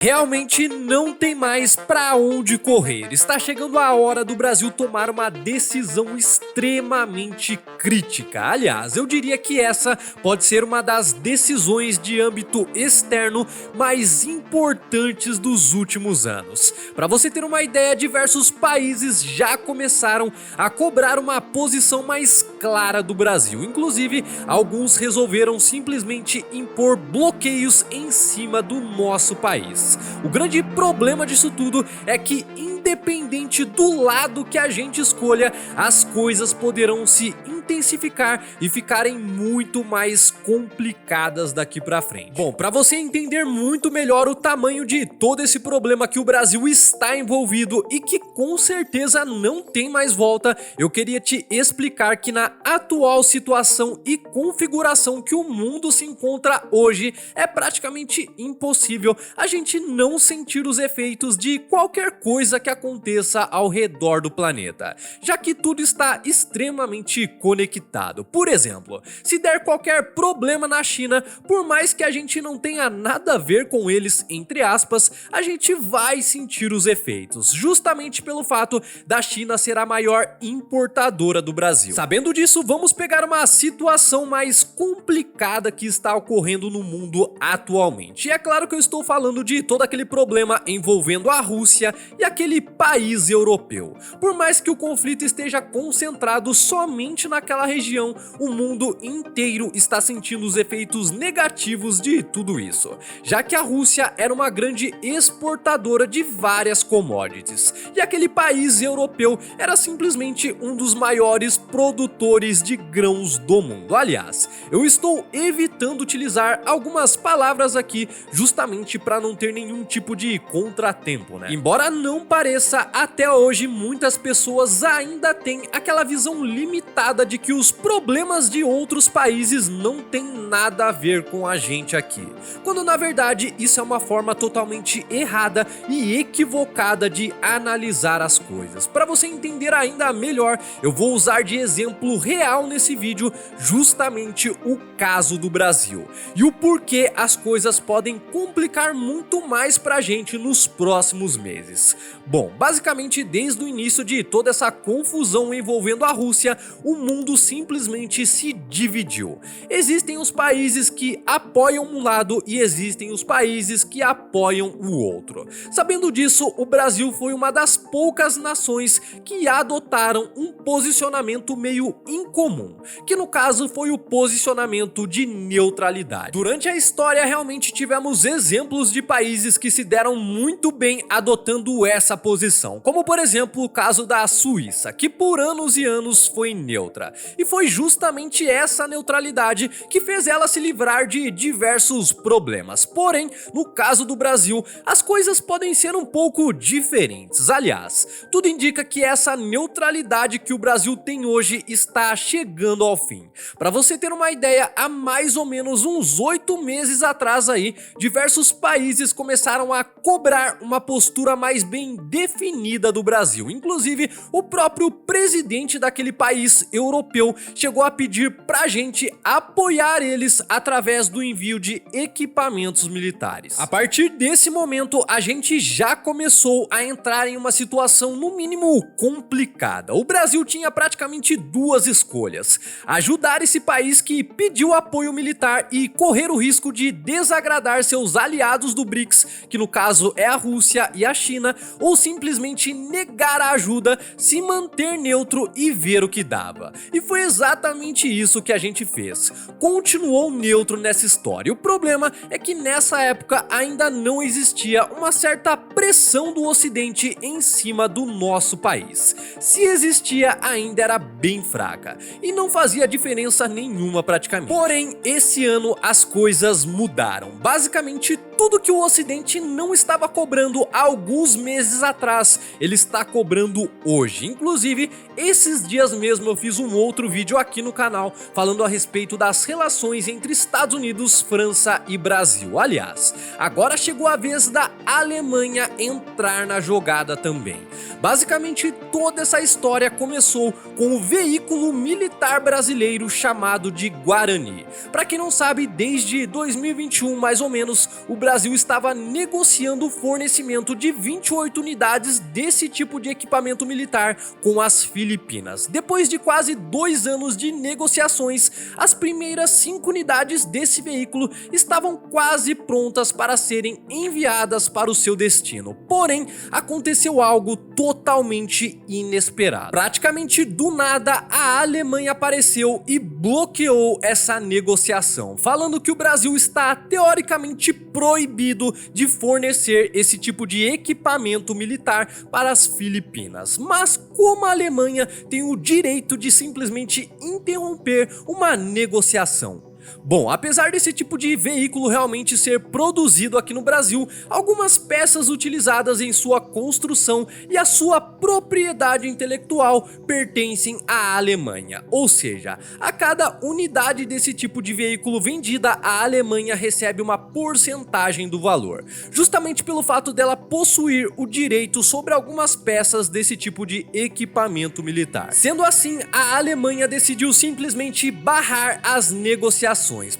Realmente não tem mais pra onde correr. Está chegando a hora do Brasil tomar uma decisão extremamente crítica. Aliás, eu diria que essa pode ser uma das decisões de âmbito externo mais importantes dos últimos anos. Para você ter uma ideia, diversos países já começaram a cobrar uma posição mais clara do Brasil. Inclusive, alguns resolveram simplesmente impor bloqueios em cima do nosso país. O grande problema disso tudo é que, independente do lado que a gente escolha, as coisas poderão se intensificar e ficarem muito mais complicadas daqui pra frente. Bom, pra você entender muito melhor o tamanho de todo esse problema que o Brasil está envolvido e que com certeza não tem mais volta, eu queria te explicar que na atual situação e configuração que o mundo se encontra hoje, é praticamente impossível a gente não sentir os efeitos de qualquer coisa que aconteça ao redor do planeta, já que tudo está extremamente conectado. Por exemplo, se der qualquer problema na China, por mais que a gente não tenha nada a ver com eles, entre aspas, a gente vai sentir os efeitos, justamente pelo fato da China ser a maior importadora do Brasil. Sabendo disso, vamos pegar uma situação mais complicada que está ocorrendo no mundo atualmente. E é claro que eu estou falando de todo aquele problema envolvendo a Rússia e aquele país europeu. Por mais que o conflito esteja concentrado somente naquela região, o mundo inteiro está sentindo os efeitos negativos de tudo isso, já que a Rússia era uma grande exportadora de várias commodities, e aquele país europeu era simplesmente um dos maiores produtores de grãos do mundo. Aliás, eu estou evitando utilizar algumas palavras aqui justamente para não ter nenhum tipo de contratempo, né? Embora não pareça, até hoje muitas pessoas ainda têm aquela visão limitada de que os problemas de outros países não têm nada a ver com a gente aqui, quando na verdade isso é uma forma totalmente errada e equivocada de analisar as coisas. Para você entender ainda melhor, eu vou usar de exemplo real nesse vídeo justamente o caso do Brasil e o porquê as coisas podem complicar muito mais pra gente nos próximos meses. Bom, basicamente desde o início de toda essa confusão envolvendo a Rússia, o mundo simplesmente se dividiu. Existem os países que apoiam um lado e existem os países que apoiam o outro. Sabendo disso, o Brasil foi uma das poucas nações que adotaram um posicionamento meio incomum, que no caso foi o posicionamento de neutralidade. Durante a história realmente tivemos exemplos de países que se deram muito bem adotando essa posição, como por exemplo o caso da Suíça, que por anos e anos foi neutra, e foi justamente essa neutralidade que fez ela se livrar de diversos problemas. Porém, no caso do Brasil, as coisas podem ser um pouco diferentes. Aliás, tudo indica que essa neutralidade que o Brasil tem hoje está chegando ao fim. Para você ter uma ideia, há mais ou menos uns 8 meses atrás aí, diversos países começaram a cobrar uma postura mais bem definida do Brasil. Inclusive, o próprio presidente daquele país europeu chegou a pedir pra gente apoiar eles através do envio de equipamentos militares. A partir desse momento, a gente já começou a entrar em uma situação no mínimo complicada. O Brasil tinha praticamente duas escolhas: ajudar esse país que pediu apoio militar e correr o risco de desagradar seus aliados do BRICS, que no caso é a Rússia e a China, ou simplesmente negar a ajuda, se manter neutro e ver o que dava. E foi exatamente isso que a gente fez. Continuou neutro nessa história. O problema é que nessa época ainda não existia uma certa pressão do Ocidente em cima do nosso país. Se existia, ainda era bem fraca e não fazia diferença nenhuma praticamente. Porém, esse ano as coisas mudaram. Basicamente, tudo que o Ocidente não estava cobrando há alguns meses atrás, ele está cobrando hoje. Inclusive, esses dias mesmo eu fiz um outro vídeo aqui no canal falando a respeito das relações entre Estados Unidos, França e Brasil. Aliás, agora chegou a vez da Alemanha entrar na jogada também. Basicamente, toda essa história começou com o veículo militar brasileiro chamado de Guarani. Para quem não sabe, desde 2021 mais ou menos, o Brasil estava negociando o fornecimento de 28 unidades desse tipo de equipamento militar com as Filipinas. Depois de quase 2 anos de negociações, as primeiras 5 unidades desse veículo estavam quase prontas para serem enviadas para o seu destino. Porém, aconteceu algo totalmente inesperado. Praticamente do nada, a Alemanha apareceu e bloqueou essa negociação, falando que o Brasil está teoricamente proibido de fornecer esse tipo de equipamento militar para as Filipinas. Mas como a Alemanha tem o direito de simplesmente interromper uma negociação? Bom, apesar desse tipo de veículo realmente ser produzido aqui no Brasil, algumas peças utilizadas em sua construção e a sua propriedade intelectual pertencem à Alemanha. Ou seja, a cada unidade desse tipo de veículo vendida, a Alemanha recebe uma porcentagem do valor, justamente pelo fato dela possuir o direito sobre algumas peças desse tipo de equipamento militar. Sendo assim, a Alemanha decidiu simplesmente barrar as negociações.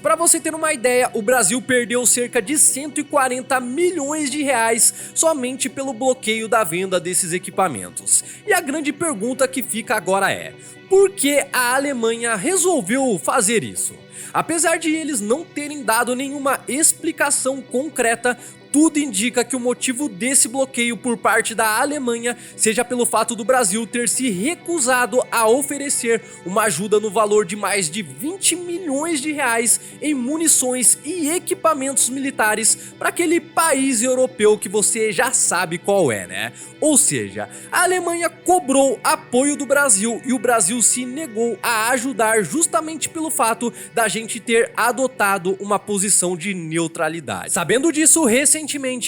Para você ter uma ideia, o Brasil perdeu cerca de 140 milhões de reais somente pelo bloqueio da venda desses equipamentos. E a grande pergunta que fica agora é: por que a Alemanha resolveu fazer isso? Apesar de eles não terem dado nenhuma explicação concreta, tudo indica que o motivo desse bloqueio por parte da Alemanha seja pelo fato do Brasil ter se recusado a oferecer uma ajuda no valor de mais de 20 milhões de reais em munições e equipamentos militares para aquele país europeu que você já sabe qual é, né? Ou seja, a Alemanha cobrou apoio do Brasil e o Brasil se negou a ajudar justamente pelo fato da gente ter adotado uma posição de neutralidade. Sabendo disso, recentemente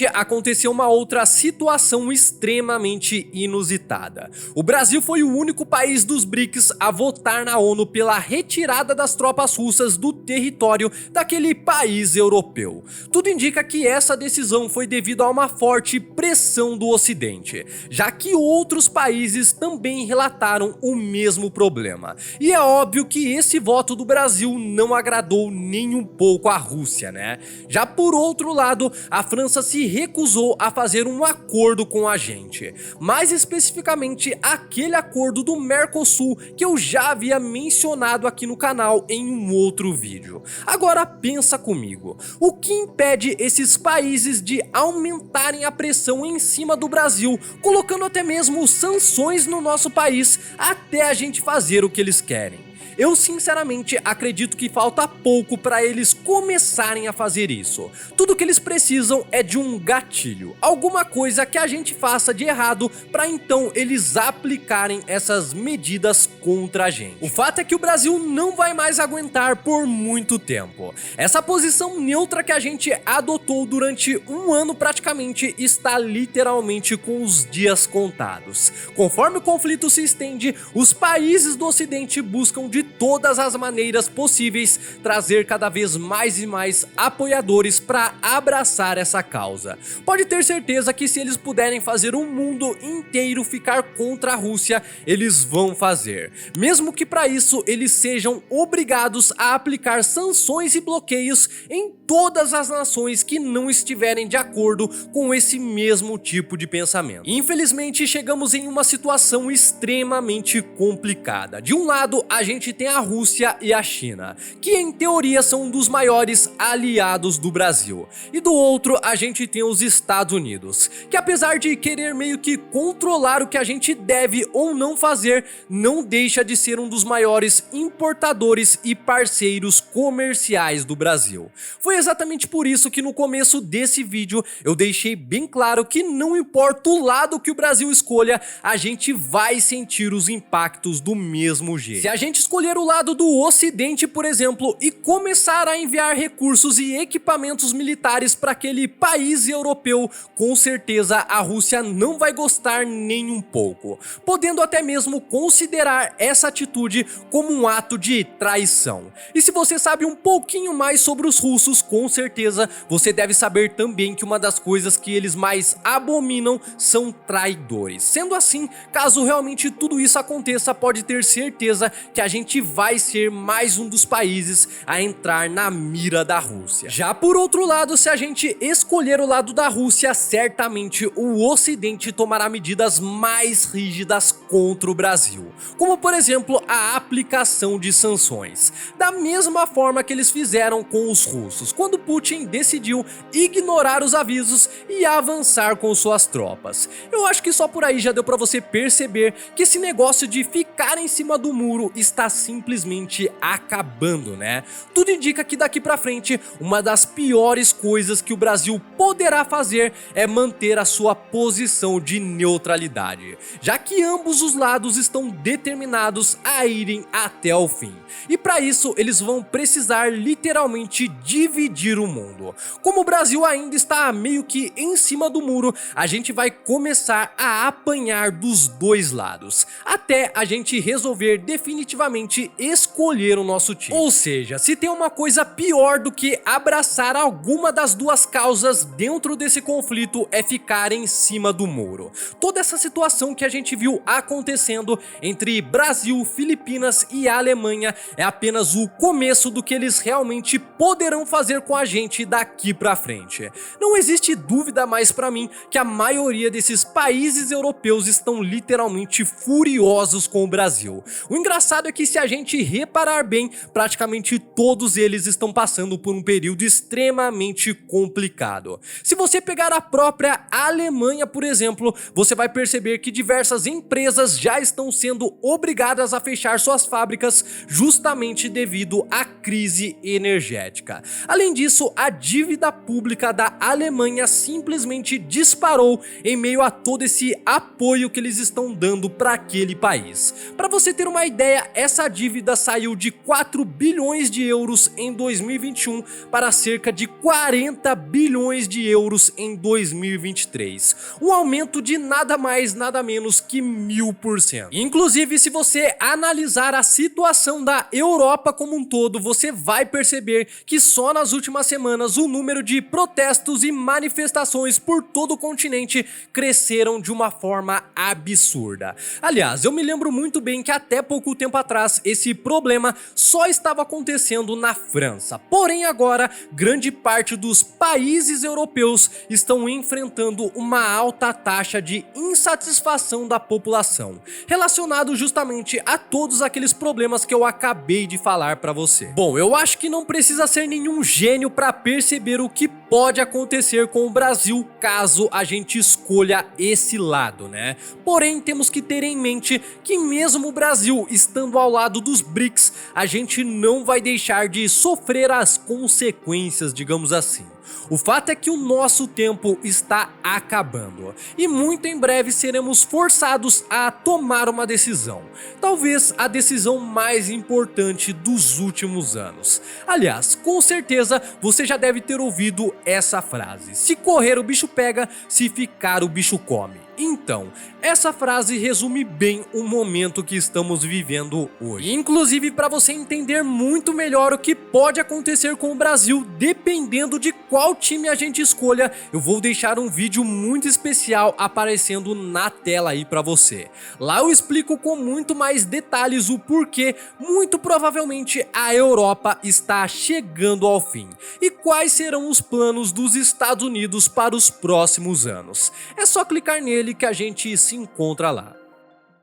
aconteceu uma outra situação extremamente inusitada. O Brasil foi o único país dos BRICS a votar na ONU pela retirada das tropas russas do território daquele país europeu. Tudo indica que essa decisão foi devido a uma forte pressão do Ocidente, já que outros países também relataram o mesmo problema. E é óbvio que esse voto do Brasil não agradou nem um pouco a Rússia, né? Já por outro lado, a França se recusou a fazer um acordo com a gente, mais especificamente aquele acordo do Mercosul que eu já havia mencionado aqui no canal em um outro vídeo. Agora pensa comigo, o que impede esses países de aumentarem a pressão em cima do Brasil, colocando até mesmo sanções no nosso país até a gente fazer o que eles querem? Eu sinceramente acredito que falta pouco para eles começarem a fazer isso. Tudo que eles precisam é de um gatilho, alguma coisa que a gente faça de errado para então eles aplicarem essas medidas contra a gente. O fato é que o Brasil não vai mais aguentar por muito tempo. Essa posição neutra que a gente adotou durante um ano praticamente está literalmente com os dias contados. Conforme o conflito se estende, os países do Ocidente buscam de todas as maneiras possíveis trazer cada vez mais e mais apoiadores para abraçar essa causa. Pode ter certeza que se eles puderem fazer o mundo inteiro ficar contra a Rússia, eles vão fazer, mesmo que para isso eles sejam obrigados a aplicar sanções e bloqueios em todas as nações que não estiverem de acordo com esse mesmo tipo de pensamento. Infelizmente, chegamos em uma situação extremamente complicada. De um lado, a gente tem a Rússia e a China, que em teoria são um dos maiores aliados do Brasil. E do outro, a gente tem os Estados Unidos, que apesar de querer meio que controlar o que a gente deve ou não fazer, não deixa de ser um dos maiores importadores e parceiros comerciais do Brasil. Foi exatamente por isso que no começo desse vídeo eu deixei bem claro que não importa o lado que o Brasil escolha, a gente vai sentir os impactos do mesmo jeito. Se a gente escolher escolher o lado do Ocidente, por exemplo, e começar a enviar recursos e equipamentos militares para aquele país europeu, com certeza a Rússia não vai gostar nem um pouco, podendo até mesmo considerar essa atitude como um ato de traição. E se você sabe um pouquinho mais sobre os russos, com certeza você deve saber também que uma das coisas que eles mais abominam são traidores. Sendo assim, caso realmente tudo isso aconteça, pode ter certeza que a gente vai ser mais um dos países a entrar na mira da Rússia. Já por outro lado, se a gente escolher o lado da Rússia, certamente o Ocidente tomará medidas mais rígidas contra o Brasil, como por exemplo a aplicação de sanções, da mesma forma que eles fizeram com os russos, quando Putin decidiu ignorar os avisos e avançar com suas tropas. Eu acho que só por aí já deu pra você perceber que esse negócio de ficar em cima do muro está simplesmente acabando, né? Tudo indica que daqui pra frente, uma das piores coisas que o Brasil poderá fazer é manter a sua posição de neutralidade, já que ambos os lados estão determinados a irem até o fim. E para isso, eles vão precisar literalmente dividir o mundo. Como o Brasil ainda está meio que em cima do muro, a gente vai começar a apanhar dos dois lados, até a gente resolver definitivamente escolher o nosso time. Ou seja, se tem uma coisa pior do que abraçar alguma das duas causas dentro desse conflito, é ficar em cima do muro. Toda essa situação que a gente viu acontecendo entre Brasil, Filipinas e Alemanha é apenas o começo do que eles realmente poderão fazer com a gente daqui pra frente. Não existe dúvida mais pra mim que a maioria desses países europeus estão literalmente furiosos com o Brasil. O engraçado é que, se a gente reparar bem, praticamente todos eles estão passando por um período extremamente complicado. Se você pegar a própria Alemanha, por exemplo, você vai perceber que diversas empresas já estão sendo obrigadas a fechar suas fábricas justamente devido à crise energética. Além disso, a dívida pública da Alemanha simplesmente disparou em meio a todo esse apoio que eles estão dando para aquele país. Para você ter uma ideia, essa dívida saiu de 4 bilhões de euros em 2021 para cerca de 40 bilhões de euros em 2023. Um aumento de nada mais, nada menos que 1000%. Inclusive, se você analisar a situação da Europa como um todo, você vai perceber que só nas últimas semanas o número de protestos e manifestações por todo o continente cresceram de uma forma absurda. Aliás, eu me lembro muito bem que até pouco tempo atrás esse problema só estava acontecendo na França. Porém, agora grande parte dos países europeus estão enfrentando uma alta taxa de insatisfação da população, relacionado justamente a todos aqueles problemas que eu acabei de falar para você. Bom, eu acho que não precisa ser nenhum gênio para perceber o que pode acontecer com o Brasil caso a gente escolha esse lado, né? Porém, temos que ter em mente que mesmo o Brasil estando ao lado dos BRICS, a gente não vai deixar de sofrer as consequências, digamos assim. O fato é que o nosso tempo está acabando e muito em breve seremos forçados a tomar uma decisão, talvez a decisão mais importante dos últimos anos. Aliás, com certeza você já deve ter ouvido essa frase: se correr o bicho pega, se ficar o bicho come. Então, essa frase resume bem o momento que estamos vivendo hoje. Inclusive, para você entender muito melhor o que pode acontecer com o Brasil, dependendo de qual time a gente escolha, eu vou deixar um vídeo muito especial aparecendo na tela aí para você. Lá eu explico com muito mais detalhes o porquê muito provavelmente a Europa está chegando ao fim e quais serão os planos dos Estados Unidos para os próximos anos. É só clicar nele que a gente se encontra lá.